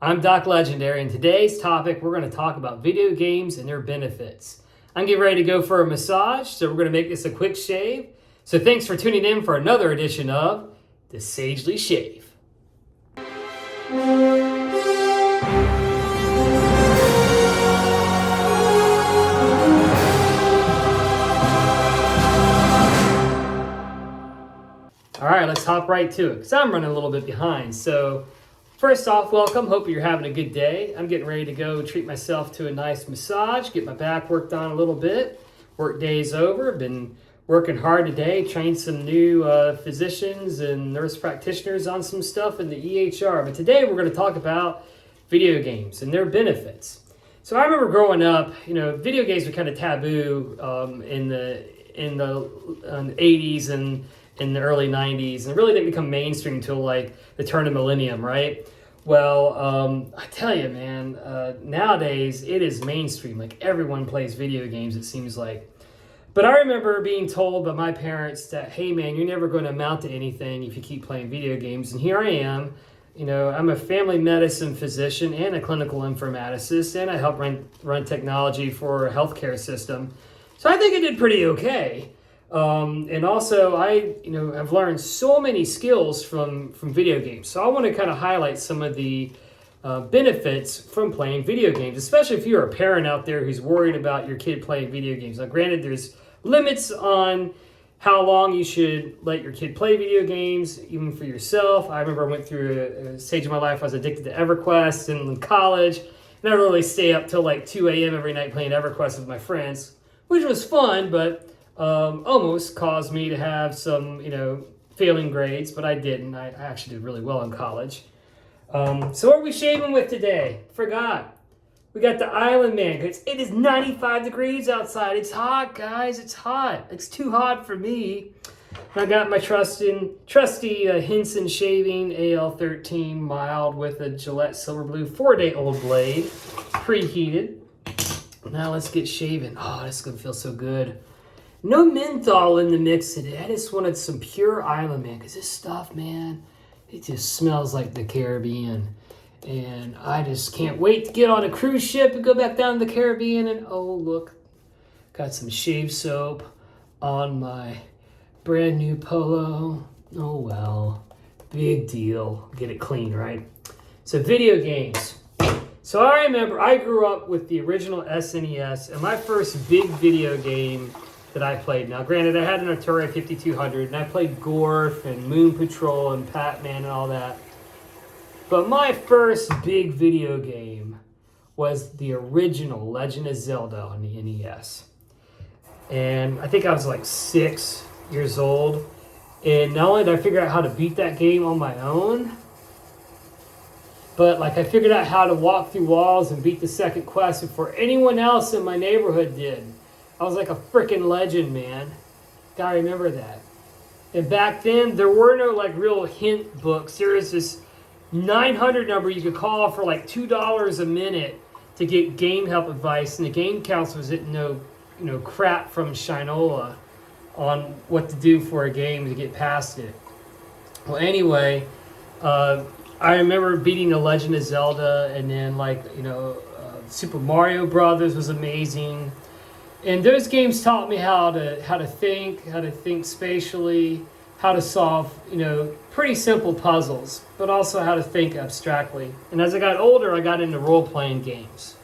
I'm Doc Legendary, and today's topic, we're going to talk about video games and their benefits. I'm getting ready to go for a massage, so we're going to make this a quick shave. So thanks for tuning in for another edition of The Sagely Shave. All right, let's hop right to it, because I'm running a little bit behind. So first off, welcome. Hope you're having a good day. I'm getting ready to go treat myself to a nice massage, get my back worked on a little bit. Work day's over. Been working hard today, trained some new physicians and nurse practitioners on some stuff in the EHR. But today we're going to talk about video games and their benefits. So I remember growing up, video games were kind of taboo in the 80s and in the early 90s, and it really didn't become mainstream until like the turn of millennium, right? Well, I tell you, man, nowadays it is mainstream. Like everyone plays video games, it seems like. But I remember being told by my parents that, hey man, you're never going to amount to anything if you keep playing video games. And here I am, I'm a family medicine physician and a clinical informaticist, and I help run technology for a healthcare system. So I think I did pretty okay. And also I, have learned so many skills from video games. So I want to kind of highlight some of the benefits from playing video games, especially if you're a parent out there who's worried about your kid playing video games. Now, granted, there's limits on how long you should let your kid play video games, even for yourself. I remember I went through a stage of my life I was addicted to EverQuest in college, and I really stay up till like 2 a.m. every night playing EverQuest with my friends, which was fun, but almost caused me to have some, failing grades, but I didn't. I actually did really well in college. So what are we shaving with today? Forgot. We got the Island Man. It is 95 degrees outside. It's hot, guys. It's hot. It's too hot for me. I got my trusty Henson shaving AL13 mild with a Gillette Silver Blue 4-day-old blade, preheated. Now let's get shaving. Oh, this is going to feel so good. No menthol in the mix today. I just wanted some pure Island Man, because this stuff, man, it just smells like the Caribbean. And I just can't wait to get on a cruise ship and go back down to the Caribbean. And oh, look, got some shave soap on my brand new polo. Oh, well, big deal. Get it clean, right? So video games. So I remember I grew up with the original SNES, and my first big video game that I played. Now, granted, I had an Atari 5200, and I played Gorf and Moon Patrol and Pac-Man and all that. But my first big video game was the original Legend of Zelda on the NES. And I think I was like 6 years old. And not only did I figure out how to beat that game on my own, but I figured out how to walk through walls and beat the second quest before anyone else in my neighborhood did. I was like a freaking legend, man. Gotta remember that. And back then, there were no real hint books. There was this 900 number you could call for $2 a minute to get game help advice, and the game counselors didn't know, crap from Shinola on what to do for a game to get past it. Well, anyway, I remember beating The Legend of Zelda, and then Super Mario Brothers was amazing. And those games taught me how to think spatially, how to solve, pretty simple puzzles, but also how to think abstractly. And as I got older, I got into role-playing games,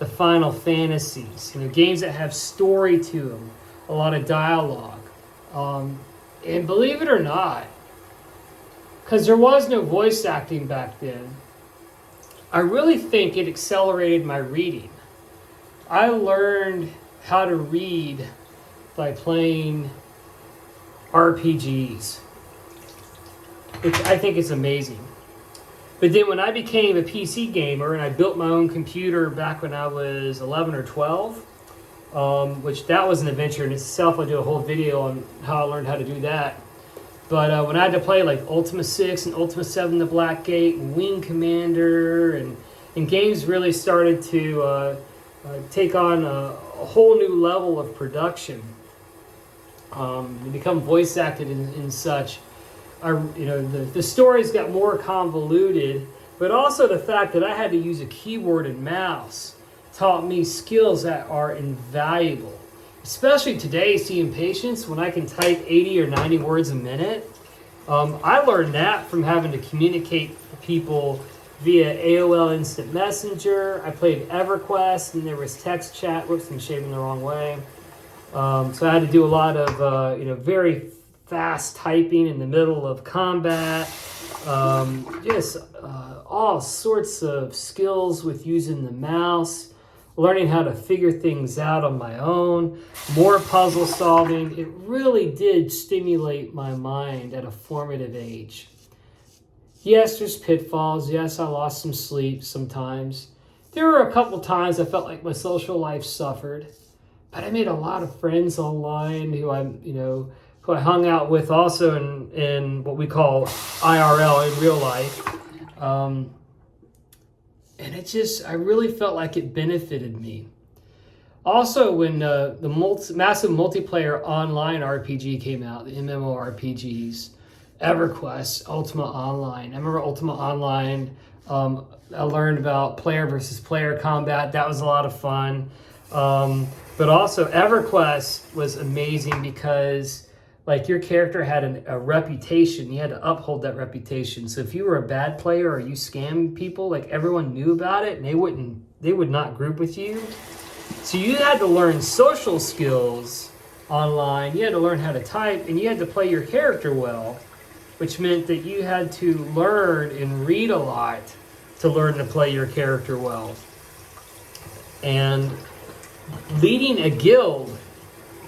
the Final Fantasies, games that have story to them, a lot of dialogue. And believe it or not, because there was no voice acting back then, I really think it accelerated my reading. I learned how to read by playing RPGs, which I think is amazing. But then when I became a PC gamer and I built my own computer back when I was 11 or 12, which that was an adventure in itself. I'll do a whole video on how I learned how to do that. But when I had to play Ultima 6 and Ultima 7 The Black Gate and Wing Commander, and games really started to take on a whole new level of production, become voice acted and such. The stories got more convoluted but also the fact that I had to use a keyboard and mouse taught me skills that are invaluable. Especially today, seeing patients, when I can type 80 or 90 words a minute. I learned that from having to communicate with people via AOL Instant Messenger. I played EverQuest, and there was text chat. Whoops, I'm shaving the wrong way. So I had to do a lot of very fast typing in the middle of combat. All sorts of skills with using the mouse, learning how to figure things out on my own, more puzzle solving. It really did stimulate my mind at a formative age. Yes, there's pitfalls. Yes, I lost some sleep sometimes. There were a couple times I felt like my social life suffered, but I made a lot of friends online who I hung out with also in what we call IRL, in real life. And I really felt like it benefited me. Also, when the massive multiplayer online RPG came out, the MMORPGs, EverQuest, Ultima Online. I remember Ultima Online. I learned about player versus player combat. That was a lot of fun. But also EverQuest was amazing because your character had a reputation. You had to uphold that reputation. So if you were a bad player or you scammed people, everyone knew about it and they would not group with you. So you had to learn social skills online. You had to learn how to type, and you had to play your character well, which meant that you had to learn and read a lot to learn to play your character well. And leading a guild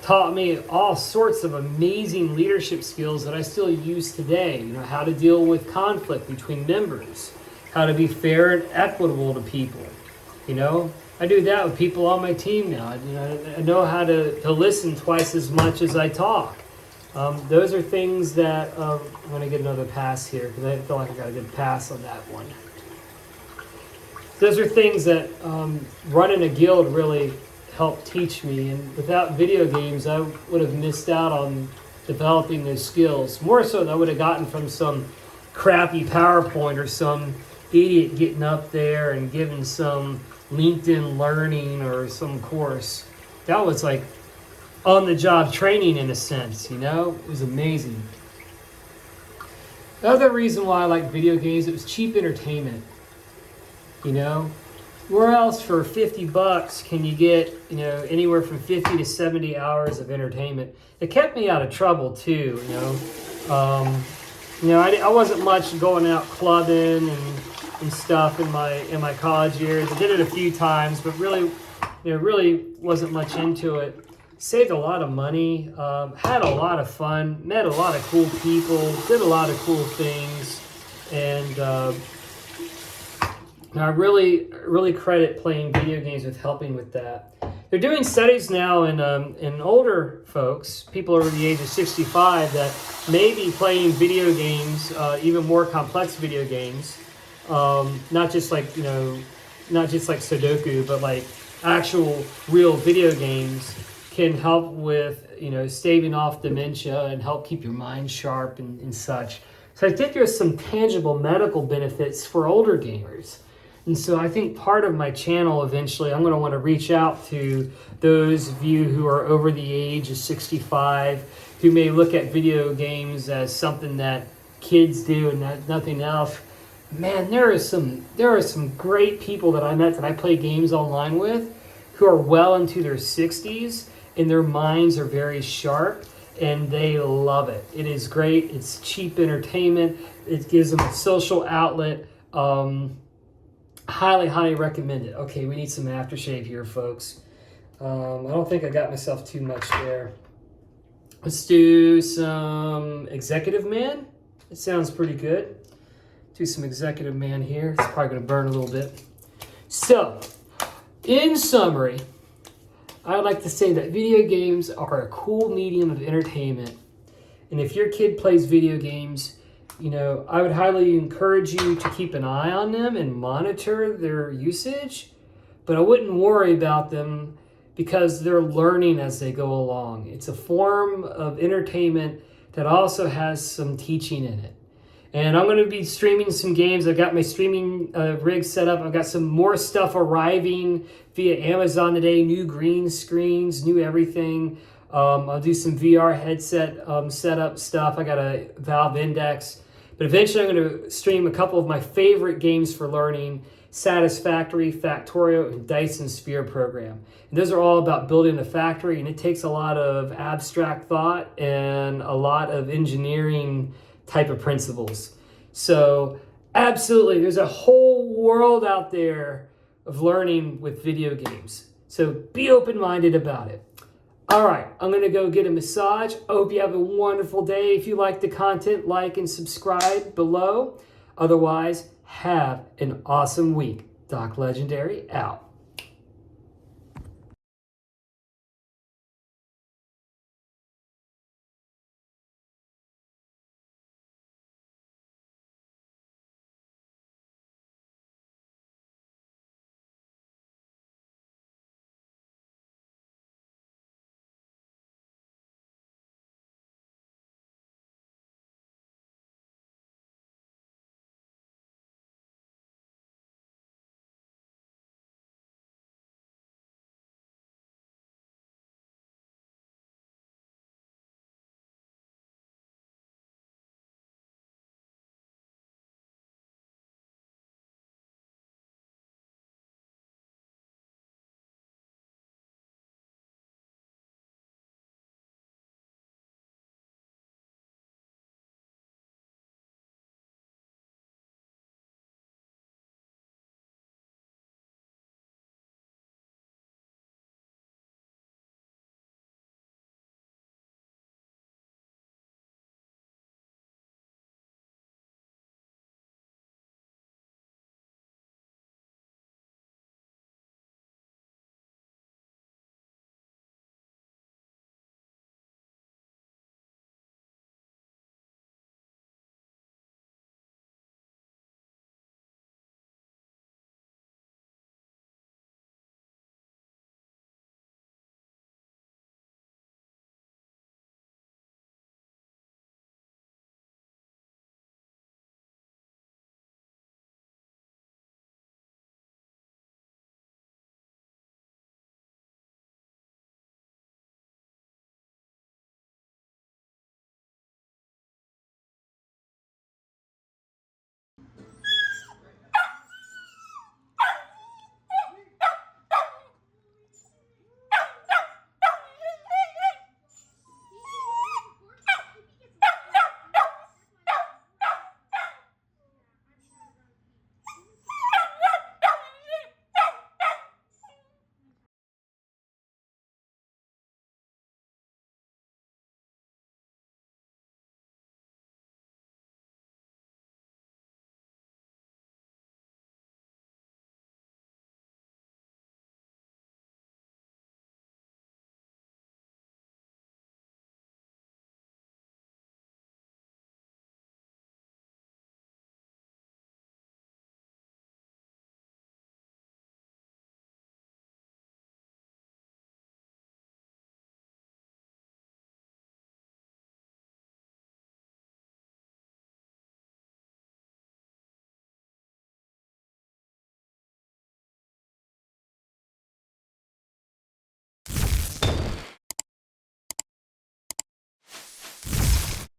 taught me all sorts of amazing leadership skills that I still use today. How to deal with conflict between members, how to be fair and equitable to people. I do that with people on my team now. I know how to listen twice as much as I talk. Those are things that I'm going to get another pass here because I feel like I got a good pass on that one. Those are things that running a guild really helped teach me, and without video games I would have missed out on developing those skills, more so than I would have gotten from some crappy PowerPoint or some idiot getting up there and giving some LinkedIn learning or some course. That was like on-the-job training in a sense, It was amazing. The other reason why I like video games, it was cheap entertainment, Where else for $50 can you get, anywhere from 50 to 70 hours of entertainment? It kept me out of trouble too, I wasn't much going out clubbing and stuff in my college years. I did it a few times, but really wasn't much into it. Saved a lot of money, had a lot of fun, met a lot of cool people, did a lot of cool things, and I really credit playing video games with helping with that. They're doing studies now in older folks, people over the age of 65, that may be playing video games, even more complex video games, not just like Sudoku, but like actual real video games can help with staving off dementia and help keep your mind sharp and such. So I think there's some tangible medical benefits for older gamers. And so I think part of my channel eventually, I'm going to want to reach out to those of you who are over the age of 65, who may look at video games as something that kids do and nothing else. Man, there are some great people that I met that I play games online with who are well into their 60s, and their minds are very sharp, and they love it. It is great. It's cheap entertainment. It gives them a social outlet. Highly recommend it. Okay, we need some aftershave here, folks. I don't think I got myself too much there. Let's do some Executive Man. It sounds pretty good. Do some Executive Man here. It's probably going to burn a little bit. So, in summary, I would like to say that video games are a cool medium of entertainment. And if your kid plays video games, I would highly encourage you to keep an eye on them and monitor their usage, but I wouldn't worry about them because they're learning as they go along. It's a form of entertainment that also has some teaching in it. And I'm going to be streaming some games. I've got my streaming rig set up. I've got some more stuff arriving via Amazon today. New green screens, new everything. I'll do some VR headset setup stuff. I got a Valve Index. But eventually I'm going to stream a couple of my favorite games for learning: Satisfactory, Factorio, and Dyson Sphere Program. And those are all about building a factory, and it takes a lot of abstract thought and a lot of engineering type of principles. So absolutely, there's a whole world out there of learning with video games. So be open-minded about it. All right, I'm going to go get a massage. I hope you have a wonderful day. If you like the content, like and subscribe below. Otherwise, have an awesome week. Doc Legendary out.